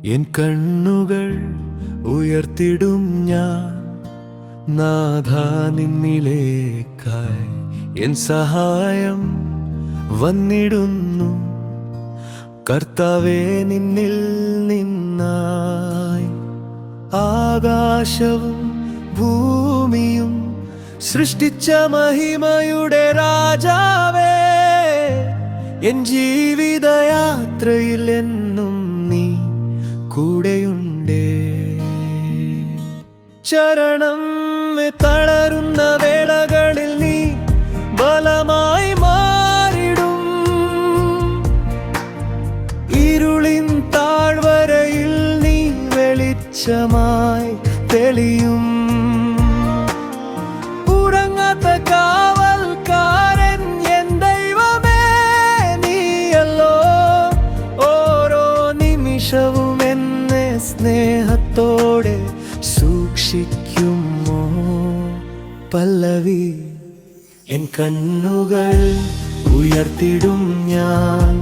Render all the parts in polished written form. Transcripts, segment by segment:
N കണ്ണുകൾ ഉയർത്തിടും ഞാൻ നാഥാ നിന്നിലേക്കായി. എൻ സഹായം വന്നിടുന്നു കർത്താവേ നിന്നിൽ നിന്നായി. ആകാശവും ഭൂമിയും സൃഷ്ടിച്ച മഹിമയുടെ രാജാവേ, എൻ ജീവിതയാത്രയിൽ എന്നും നീ കൂടെയുണ്ടേ. ചരണം തളരുന്ന വേളകളിൽ നീ ബലമായി മാറിടും. ഇരുളിൻ താഴ്വരയിൽ നീ വെളിച്ചമായി തെളിയും. ഉറങ്ങാത്ത കാവൽക്കാരൻ എൻ ദൈവമേ നീയല്ലോ. ഓരോ നിമിഷവും എന്നെ സ്നേഹത്തോടെ സൂക്ഷിക്കുമോ. പല്ലവി എൻ കണ്ണുകൾ ഉയർത്തിടും ഞാൻ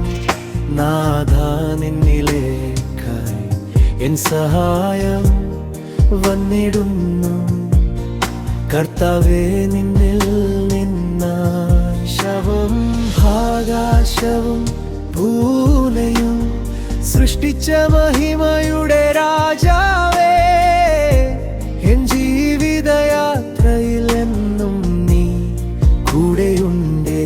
നാഥാ നിന്നിലേക്കായി. എൻ സഹായം വന്നിടുന്നു കർത്താവേ നിന്നിൽ നിന്നായി. ശവം ആകാശവും ഭൂമിയും സൃഷ്ടിച്ച മഹിമയുടെ രാജാവേ, എൻ ജീവിതയാത്രയിൽ എന്നും നീ കൂടെയുണ്ടേ.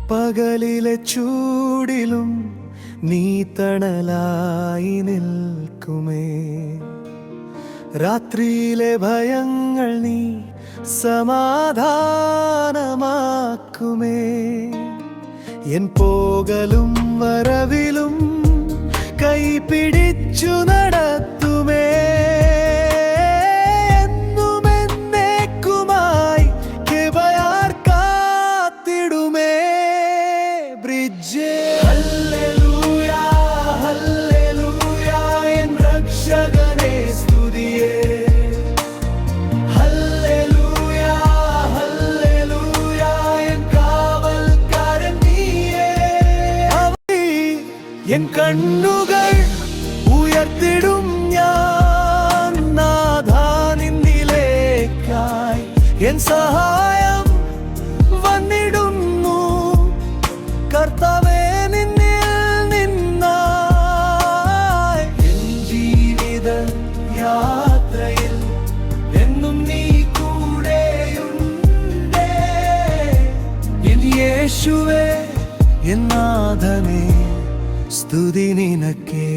പകലിലെ ചൂടിലും നീ തണലായി നിൽക്കുമേ. രാത്രിയിലെ ഭയങ്ങൾ നീ സമാധാനമാക്കുമേ. എൻ പോകലും വരവിലും കൈപിടിച്ചു നടത്തുമേ. എൻ കണ്ണുകൾ ഉയർത്തിടും ഞാൻ നാഥാ നിന്നിലേക്കായി. എൻ സഹായം വന്നിടുന്നു കർത്താവേ നിന്നിൽ നിന്നായി. എൻ ജീവിത യാത്രയിൽ എന്നും നീ കൂടെയുണ്ടേ. എൻ യേശുവേ എൻ നാഥനേ സ്തുതി നിനക്കേ.